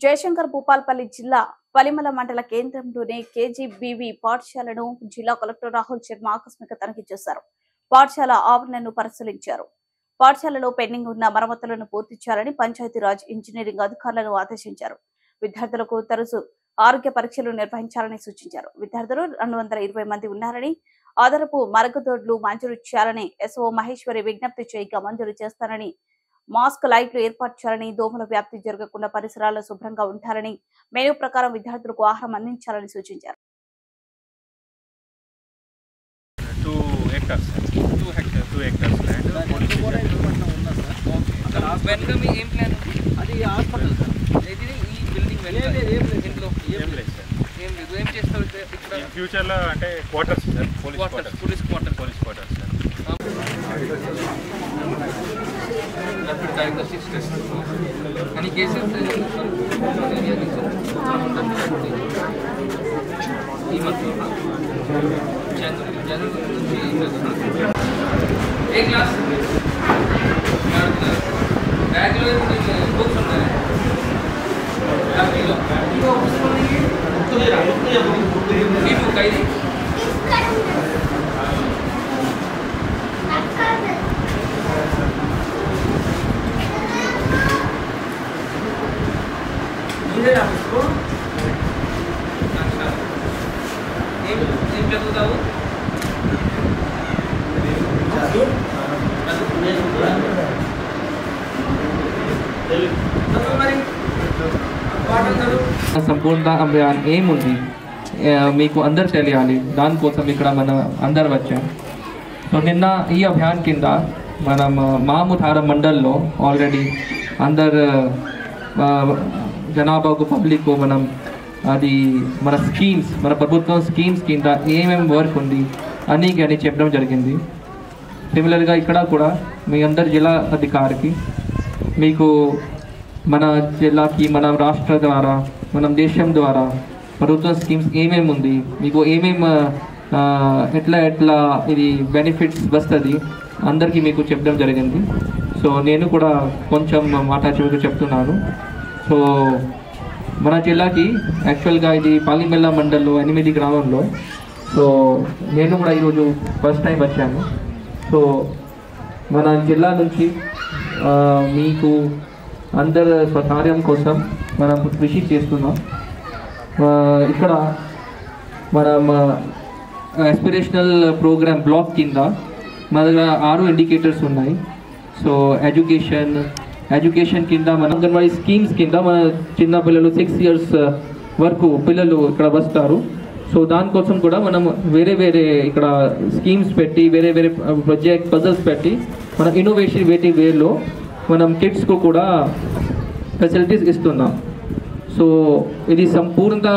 జయశంకర్ భూపాల్పల్లి జిల్లా పలిమల మండల కేంద్రంలోని కేజీబీవీ పాఠశాలను జిల్లా కలెక్టర్ రాహుల్ శర్మ ఆకస్మిక తనిఖీ చేశారు. పాఠశాల ఆవరణను పరిశీలించారు. పాఠశాలలో పెండింగ్ ఉన్న మరమ్మతులను పూర్తి చేయాలని పంచాయతీరాజ్ ఇంజనీరింగ్ అధికారులను ఆదేశించారు. విద్యార్థులకు తరచూ ఆరోగ్య పరీక్షలు నిర్వహించాలని సూచించారు. విద్యార్థులు 220 మంది ఉన్నారని, ఆధారపు మరుగుదొడ్లు మంజూరు చేయాలని ఎస్ఓ మహేశ్వరి విజ్ఞప్తి చేయగా మంజూరు చేస్తారని, మాస్క్ లైట్లు ఏర్పాటు చేయాలని, దోమల వ్యాప్తి జరగకుండా పరిసరాలు శుభ్రంగా ఉండాలని, మెనూ ప్రకారం విద్యార్థులకు ఆహారం అందించాలని సూచించారు. 2 hectares ఫ్యూచర్ లో అంటే quarters sir, police quarters sir. Diagnostics test आणि केसेस एक क्लास बैग లో బుక్స్ ఉన్నాయి ఇది కైది आपको अच्छा एक बताओ సంపూర్ణ అభియాన్ ఏముంది మీకు అందరు తెలియాలి. దానికోసం ఇక్కడ మనం అందరు వచ్చాం. సో నిన్న ఈ అభియాన్ కింద మనం మాముధార మండల్లో ఆల్రెడీ అందరు జనాభాకు పబ్లిక్ మనం అది మన స్కీమ్స్, మన ప్రభుత్వం స్కీమ్స్ కింద ఏమేమి వర్క్ ఉంది అని చెప్పడం జరిగింది. సిమిలర్గా ఇక్కడ కూడా మీ అందరి జిల్లా అధికారికి మీకు మన జిల్లాకి మన రాష్ట్ర ద్వారా మన దేశం ద్వారా ప్రభుత్వం స్కీమ్స్ ఏమేమి ఉంది, మీకు ఏమేమి ఎట్లా ఇది బెనిఫిట్స్ వస్తుంది అందరికీ మీకు చెప్పడం జరిగింది. సో నేను కూడా కొంచెం మాట చివరికి చెప్తున్నాను. సో మన జిల్లాకి యాక్చువల్గా ఇది పాలిమెల్ల మండల్లో 8 గ్రామంలో. సో నేను కూడా ఈరోజు ఫస్ట్ టైం వచ్చాను. సో మన జిల్లా నుంచి మీకు అందరు స్వకార్యం కోసం మనం కృషి చేస్తున్నాం. ఇక్కడ మనం ఆస్పిరేషనల్ ప్రోగ్రామ్ బ్లాక్ కింద మన దగ్గర 6 ఇండికేటర్స్ ఉన్నాయి. సో ఎడ్యుకేషన్ కింద మన అంగన్వాడీ స్కీమ్స్ కింద మన చిన్న పిల్లలు 6 years వరకు పిల్లలు ఇక్కడ వస్తారు. సో దానికోసం కూడా మనం వేరే ఇక్కడ స్కీమ్స్ పెట్టి వేరే ప్రాజెక్ట్ పజల్స్ పెట్టి మన ఇన్నోవేటివ్ వేలో మనం కిడ్స్కు కూడా ఫెసిలిటీస్ ఇస్తున్నాం. సో ఇది సంపూర్ణ